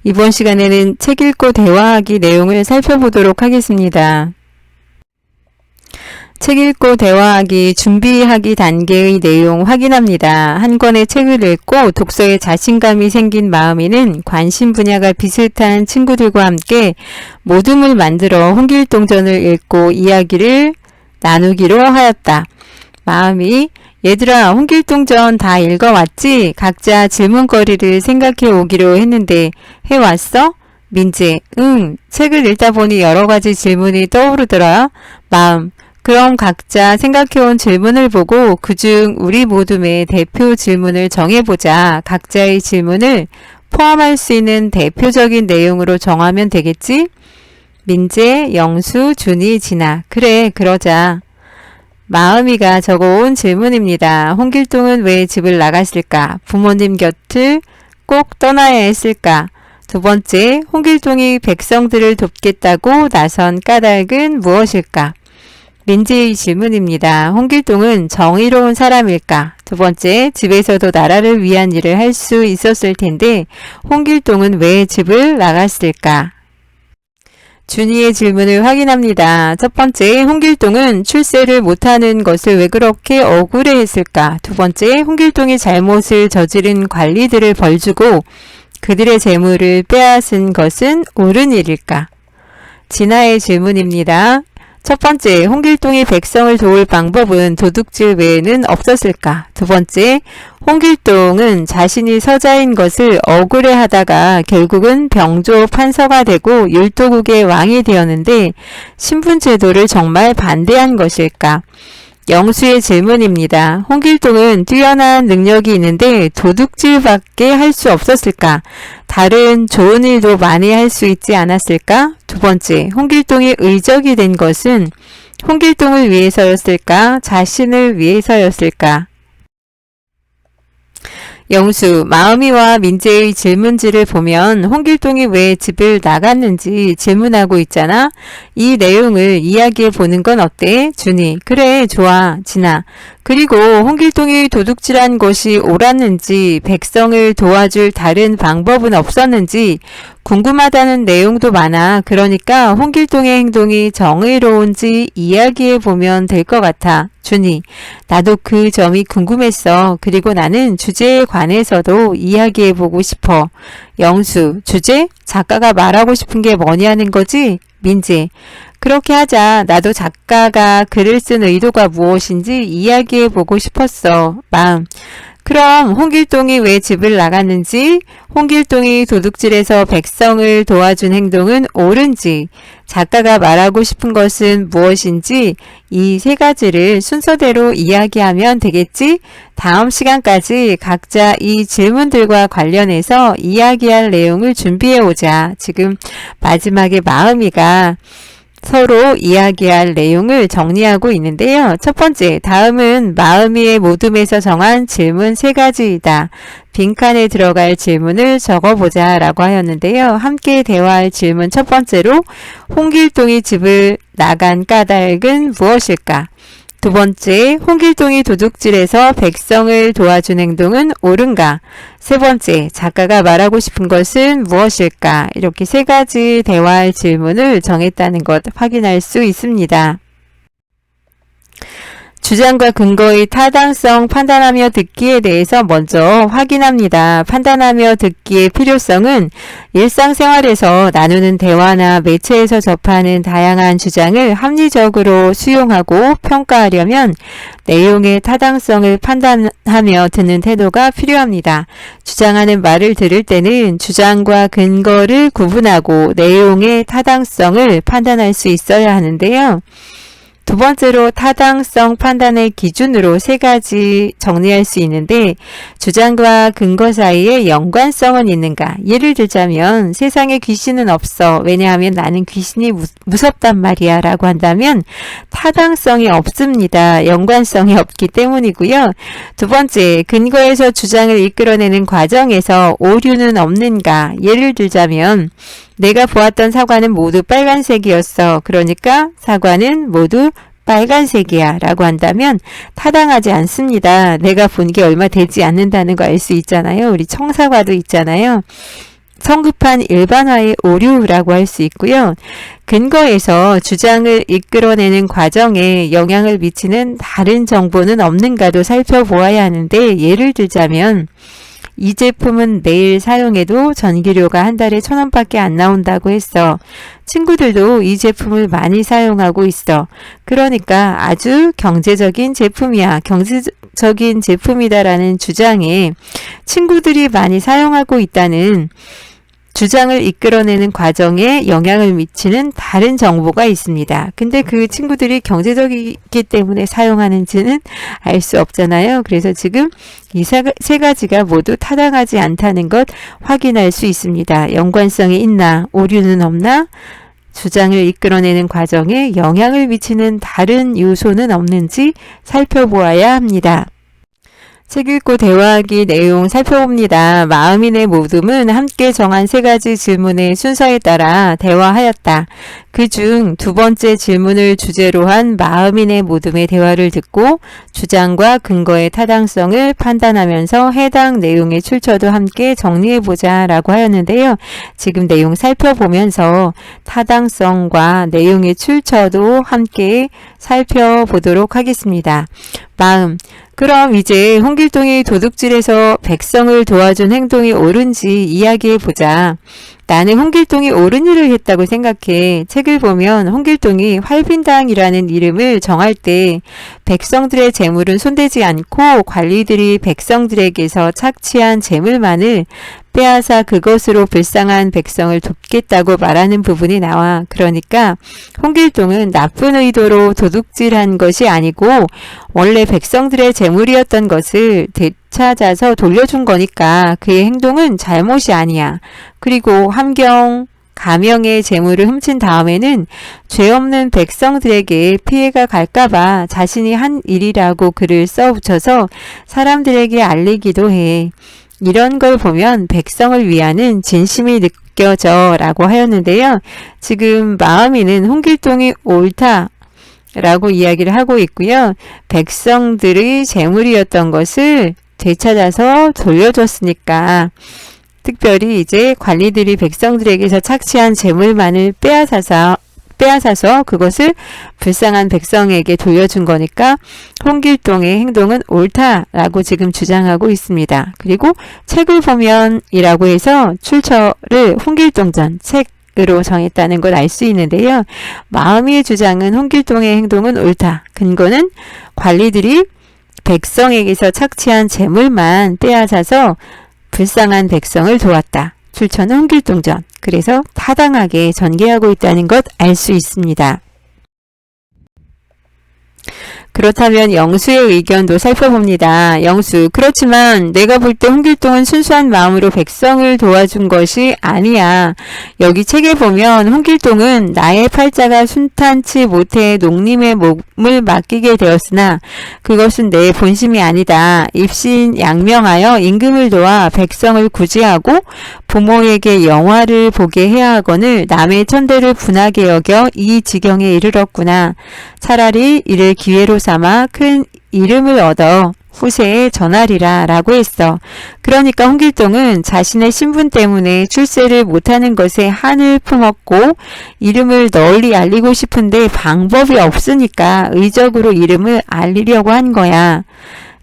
이번 시간에는 책 읽고 대화하기 내용을 살펴보도록 하겠습니다. 책 읽고 대화하기 준비하기 단계의 내용 확인합니다. 한 권의 책을 읽고 독서에 자신감이 생긴 마음이는 관심 분야가 비슷한 친구들과 함께 모둠을 만들어 홍길동전을 읽고 이야기를 나누기로 하였다. 마음이 얘들아 홍길동전 다 읽어왔지? 각자 질문거리를 생각해 오기로 했는데 해왔어? 민재 응, 책을 읽다 보니 여러가지 질문이 떠오르더라. 마음 그럼 각자 생각해온 질문을 보고 그중 우리 모둠의 대표 질문을 정해보자. 각자의 질문을 포함할 수 있는 대표적인 내용으로 정하면 되겠지? 민재, 영수, 준이, 진아. 그래, 그러자. 마음이가 적어온 질문입니다. 홍길동은 왜 집을 나갔을까? 부모님 곁을 꼭 떠나야 했을까? 두 번째, 홍길동이 백성들을 돕겠다고 나선 까닭은 무엇일까? 민재의 질문입니다. 홍길동은 정의로운 사람일까? 두 번째, 집에서도 나라를 위한 일을 할 수 있었을 텐데 홍길동은 왜 집을 나갔을까? 준이의 질문을 확인합니다. 첫 번째, 홍길동은 출세를 못하는 것을 왜 그렇게 억울해했을까? 두 번째, 홍길동이 잘못을 저지른 관리들을 벌주고 그들의 재물을 빼앗은 것은 옳은 일일까? 진아의 질문입니다. 첫 번째, 홍길동이 백성을 도울 방법은 도둑질 외에는 없었을까? 두 번째, 홍길동은 자신이 서자인 것을 억울해하다가 결국은 병조 판서가 되고 율도국의 왕이 되었는데 신분제도를 정말 반대한 것일까? 영수의 질문입니다. 홍길동은 뛰어난 능력이 있는데 도둑질밖에 할 수 없었을까? 다른 좋은 일도 많이 할 수 있지 않았을까? 두 번째, 홍길동이 의적이 된 것은 홍길동을 위해서였을까? 자신을 위해서였을까? 영수, 마음이와 민재의 질문지를 보면 홍길동이 왜 집을 나갔는지 질문하고 있잖아. 이 내용을 이야기해 보는 건 어때? 준이, 그래, 좋아. 진아, 그리고 홍길동이 도둑질한 것이 옳았는지 백성을 도와줄 다른 방법은 없었는지 궁금하다는 내용도 많아. 그러니까 홍길동의 행동이 정의로운지 이야기해 보면 될 것 같아. 준이, 나도 그 점이 궁금했어. 그리고 나는 주제에 관해서도 이야기해 보고 싶어. 영수, 주제? 작가가 말하고 싶은 게 뭐냐는 거지? 민재, 그렇게 하자. 나도 작가가 글을 쓴 의도가 무엇인지 이야기해 보고 싶었어. 마음, 그럼 홍길동이 왜 집을 나갔는지, 홍길동이 도둑질해서 백성을 도와준 행동은 옳은지, 작가가 말하고 싶은 것은 무엇인지 이 세 가지를 순서대로 이야기하면 되겠지? 다음 시간까지 각자 이 질문들과 관련해서 이야기할 내용을 준비해 오자. 지금 마지막에 마음이가 서로 이야기할 내용을 정리하고 있는데요. 첫 번째, 다음은 마음이의 모둠에서 정한 질문 3가지이다. 빈칸에 들어갈 질문을 적어보자 라고 하였는데요. 함께 대화할 질문 첫 번째로 홍길동이 집을 나간 까닭은 무엇일까? 두 번째, 홍길동이 도둑질해서 백성을 도와준 행동은 옳은가? 세 번째, 작가가 말하고 싶은 것은 무엇일까? 이렇게 3가지 대화할 질문을 정했다는 것 확인할 수 있습니다. 주장과 근거의 타당성 판단하며 듣기에 대해서 먼저 확인합니다. 판단하며 듣기의 필요성은 일상생활에서 나누는 대화나 매체에서 접하는 다양한 주장을 합리적으로 수용하고 평가하려면 내용의 타당성을 판단하며 듣는 태도가 필요합니다. 주장하는 말을 들을 때는 주장과 근거를 구분하고 내용의 타당성을 판단할 수 있어야 하는데요. 두 번째로 타당성 판단의 기준으로 3가지 정리할 수 있는데 주장과 근거 사이에 연관성은 있는가? 예를 들자면 세상에 귀신은 없어. 왜냐하면 나는 귀신이 무섭단 말이야 라고 한다면 타당성이 없습니다. 연관성이 없기 때문이고요. 두 번째, 근거에서 주장을 이끌어내는 과정에서 오류는 없는가? 예를 들자면 내가 보았던 사과는 모두 빨간색이었어. 그러니까 사과는 모두 빨간색이야 라고 한다면 타당하지 않습니다. 내가 본 게 얼마 되지 않는다는 거 알 수 있잖아요. 우리 청사과도 있잖아요. 성급한 일반화의 오류라고 할 수 있고요. 근거에서 주장을 이끌어내는 과정에 영향을 미치는 다른 정보는 없는가도 살펴보아야 하는데, 예를 들자면 이 제품은 매일 사용해도 전기료가 한 달에 1,000원밖에 안 나온다고 했어. 친구들도 이 제품을 많이 사용하고 있어. 그러니까 아주 경제적인 제품이야. 경제적인 제품이다라는 주장에 친구들이 많이 사용하고 있다는 주장을 이끌어내는 과정에 영향을 미치는 다른 정보가 있습니다. 근데 그 친구들이 경제적이기 때문에 사용하는지는 알 수 없잖아요. 그래서 지금 이 세 가지가 모두 타당하지 않다는 것 확인할 수 있습니다. 연관성이 있나, 오류는 없나, 주장을 이끌어내는 과정에 영향을 미치는 다른 요소는 없는지 살펴보아야 합니다. 책 읽고 대화하기 내용 살펴봅니다. 마음인의 모둠은 함께 정한 3가지 질문의 순서에 따라 대화하였다. 그중 2번째 질문을 주제로 한 마음인의 모둠의 대화를 듣고 주장과 근거의 타당성을 판단하면서 해당 내용의 출처도 함께 정리해보자 라고 하였는데요. 지금 내용 살펴보면서 타당성과 내용의 출처도 함께 살펴보도록 하겠습니다. 마음. 그럼 이제 홍길동이 도둑질에서 백성을 도와준 행동이 옳은지 이야기해보자. 나는 홍길동이 옳은 일을 했다고 생각해. 책을 보면 홍길동이 활빈당이라는 이름을 정할 때 백성들의 재물은 손대지 않고 관리들이 백성들에게서 착취한 재물만을 빼앗아 그것으로 불쌍한 백성을 돕겠다고 말하는 부분이 나와. 그러니까 홍길동은 나쁜 의도로 도둑질한 것이 아니고 원래 백성들의 재물이었던 것을 되찾아서 돌려준 거니까 그의 행동은 잘못이 아니야. 그리고 함경, 가명의 재물을 훔친 다음에는 죄 없는 백성들에게 피해가 갈까봐 자신이 한 일이라고 글을 써붙여서 사람들에게 알리기도 해. 이런 걸 보면 백성을 위하는 진심이 느껴져 라고 하였는데요. 지금 마음이는 홍길동이 옳다 라고 이야기를 하고 있고요. 백성들의 재물이었던 것을 되찾아서 돌려줬으니까 특별히 이제 관리들이 백성들에게서 착취한 재물만을 빼앗아서 그것을 불쌍한 백성에게 돌려준 거니까 홍길동의 행동은 옳다라고 지금 주장하고 있습니다. 그리고 책을 보면 이라고 해서 출처를 홍길동전 책으로 정했다는 걸 알 수 있는데요. 마음의 주장은 홍길동의 행동은 옳다. 근거는 관리들이 백성에게서 착취한 재물만 빼앗아서 불쌍한 백성을 도왔다. 출처는 홍길동전. 그래서 타당하게 전개하고 있다는 것 알 수 있습니다. 그렇다면 영수의 의견도 살펴봅니다. 영수, 그렇지만 내가 볼 때 홍길동은 순수한 마음으로 백성을 도와준 것이 아니야. 여기 책에 보면 홍길동은 나의 팔자가 순탄치 못해 농림의 몸을 맡기게 되었으나 그것은 내 본심이 아니다. 입신양명하여 임금을 도와 백성을 구제하고 부모에게 영화를 보게 해야 하거늘 남의 천대를 분하게 여겨 이 지경에 이르렀구나. 차라리 이를 기회로 삼아 큰 이름을 얻어 후세에 전하리라 라고 했어. 그러니까 홍길동은 자신의 신분 때문에 출세를 못하는 것에 한을 품었고 이름을 널리 알리고 싶은데 방법이 없으니까 의적으로 이름을 알리려고 한 거야.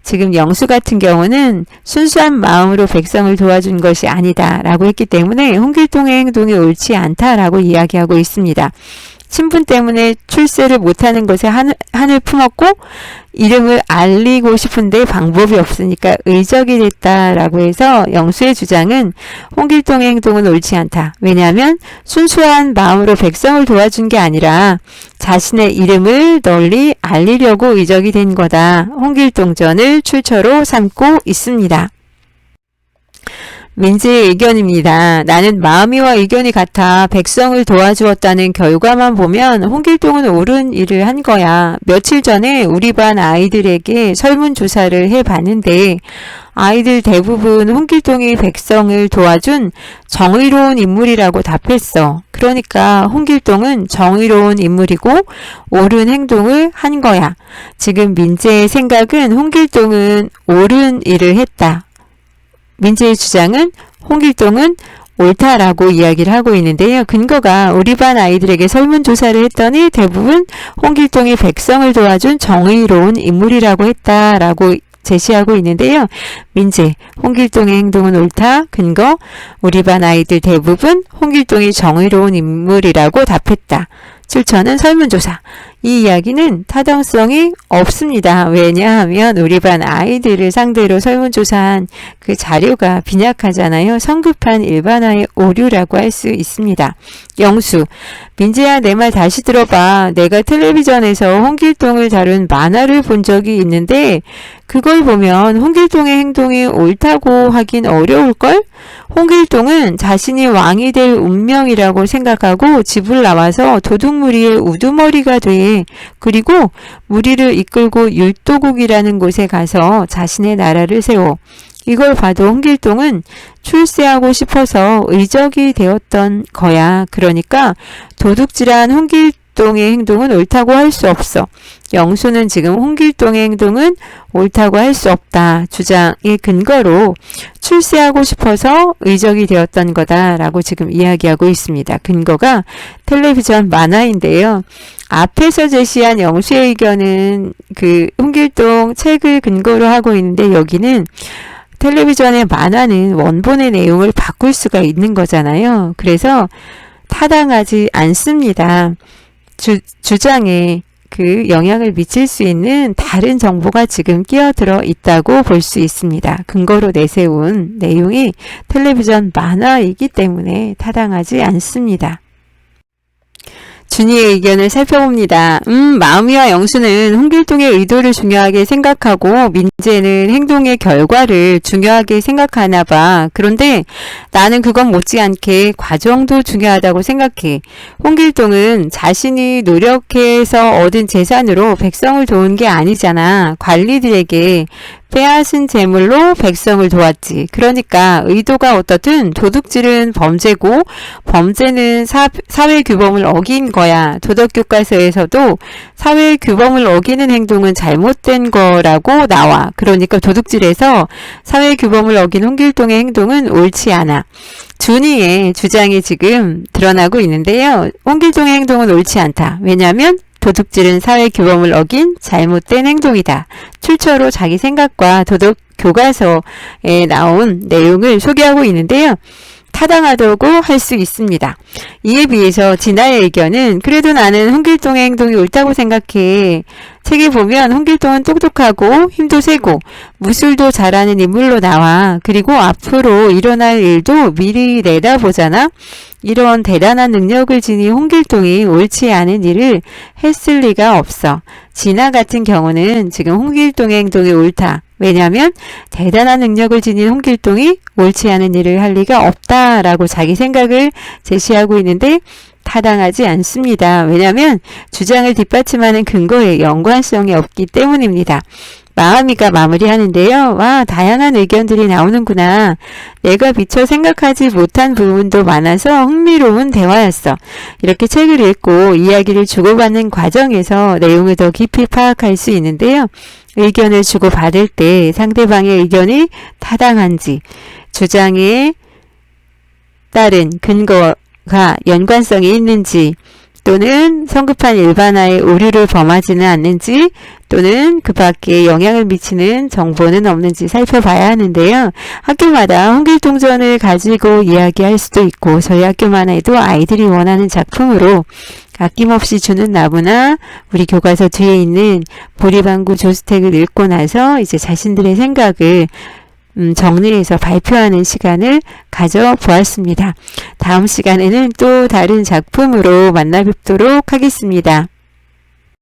지금 영수 같은 경우는 순수한 마음으로 백성을 도와준 것이 아니다 라고 했기 때문에 홍길동의 행동이 옳지 않다라고 이야기하고 있습니다. 신분 때문에 출세를 못하는 것에 한을 품었고 이름을 알리고 싶은데 방법이 없으니까 의적이 됐다라고 해서 영수의 주장은 홍길동의 행동은 옳지 않다. 왜냐하면 순수한 마음으로 백성을 도와준 게 아니라 자신의 이름을 널리 알리려고 의적이 된 거다. 홍길동전을 출처로 삼고 있습니다. 민지의 의견입니다. 나는 마음이와 의견이 같아 백성을 도와주었다는 결과만 보면 홍길동은 옳은 일을 한 거야. 며칠 전에 우리 반 아이들에게 설문조사를 해봤는데 아이들 대부분 홍길동이 백성을 도와준 정의로운 인물이라고 답했어. 그러니까 홍길동은 정의로운 인물이고 옳은 행동을 한 거야. 지금 민지의 생각은 홍길동은 옳은 일을 했다. 민지의 주장은 홍길동은 옳다라고 이야기를 하고 있는데요. 근거가 우리 반 아이들에게 설문조사를 했더니 대부분 홍길동이 백성을 도와준 정의로운 인물이라고 했다라고 제시하고 있는데요. 민재, 홍길동의 행동은 옳다. 근거, 우리 반 아이들 대부분 홍길동이 정의로운 인물이라고 답했다. 출처는 설문조사. 이 이야기는 타당성이 없습니다. 왜냐하면 우리 반 아이들을 상대로 설문조사한 그 자료가 빈약하잖아요. 성급한 일반화의 오류라고 할 수 있습니다. 영수, 민재야 내 말 다시 들어봐. 내가 텔레비전에서 홍길동을 다룬 만화를 본 적이 있는데 그걸 보면 홍길동의 행동이 옳다고 하긴 어려울걸? 홍길동은 자신이 왕이 될 운명이라고 생각하고 집을 나와서 도둑무리의 우두머리가 돼. 그리고 무리를 이끌고 율도국이라는 곳에 가서 자신의 나라를 세워. 이걸 봐도 홍길동은 출세하고 싶어서 의적이 되었던 거야. 그러니까 도둑질한 홍길동의 행동은 옳다고 할 수 없어. 영수는 지금 홍길동의 행동은 옳다고 할 수 없다. 주장의 근거로 출세하고 싶어서 의적이 되었던 거다라고 지금 이야기하고 있습니다. 근거가 텔레비전 만화인데요. 앞에서 제시한 영수의 의견은 그 홍길동 책을 근거로 하고 있는데 여기는 텔레비전의 만화는 원본의 내용을 바꿀 수가 있는 거잖아요. 그래서 타당하지 않습니다. 주장에 그 영향을 미칠 수 있는 다른 정보가 지금 끼어들어 있다고 볼 수 있습니다. 근거로 내세운 내용이 텔레비전 만화이기 때문에 타당하지 않습니다. 준이의 의견을 살펴봅니다. 마음이와 영수는 홍길동의 의도를 중요하게 생각하고 민재는 행동의 결과를 중요하게 생각하나 봐. 그런데 나는 그건 못지않게 과정도 중요하다고 생각해. 홍길동은 자신이 노력해서 얻은 재산으로 백성을 도운 게 아니잖아. 관리들에게 빼앗은 재물로 백성을 도왔지. 그러니까 의도가 어떻든 도둑질은 범죄고 범죄는 사회 규범을 어긴 거야. 도덕교과서에서도 사회 규범을 어기는 행동은 잘못된 거라고 나와. 그러니까 도둑질에서 사회 규범을 어긴 홍길동의 행동은 옳지 않아. 준이의 주장이 지금 드러나고 있는데요. 홍길동의 행동은 옳지 않다. 왜냐하면 도둑질은 사회 규범을 어긴 잘못된 행동이다. 출처로 자기 생각과 도덕 교과서에 나온 내용을 소개하고 있는데요. 타당하다고 할 수 있습니다. 이에 비해서 진아의 의견은 그래도 나는 홍길동의 행동이 옳다고 생각해. 책에 보면 홍길동은 똑똑하고 힘도 세고 무술도 잘하는 인물로 나와. 그리고 앞으로 일어날 일도 미리 내다보잖아. 이런 대단한 능력을 지닌 홍길동이 옳지 않은 일을 했을 리가 없어. 진아 같은 경우는 지금 홍길동의 행동이 옳다. 왜냐하면 대단한 능력을 지닌 홍길동이 옳지 않은 일을 할 리가 없다라고 자기 생각을 제시하고 있는데 타당하지 않습니다. 왜냐하면 주장을 뒷받침하는 근거에 연관성이 없기 때문입니다. 마음이가 마무리하는데요. 와, 다양한 의견들이 나오는구나. 내가 미처 생각하지 못한 부분도 많아서 흥미로운 대화였어. 이렇게 책을 읽고 이야기를 주고받는 과정에서 내용을 더 깊이 파악할 수 있는데요. 의견을 주고받을 때 상대방의 의견이 타당한지, 주장에 따른 근거가 연관성이 있는지, 또는 성급한 일반화의 오류를 범하지는 않는지, 또는 그 밖에 영향을 미치는 정보는 없는지 살펴봐야 하는데요. 학교마다 홍길동전을 가지고 이야기할 수도 있고 저희 학교만 해도 아이들이 원하는 작품으로 아낌없이 주는 나무나 우리 교과서 뒤에 있는 보리방구 조스텍을 읽고 나서 이제 자신들의 생각을 정리해서 발표하는 시간을 가져보았습니다. 다음 시간에는 또 다른 작품으로 만나 뵙도록 하겠습니다.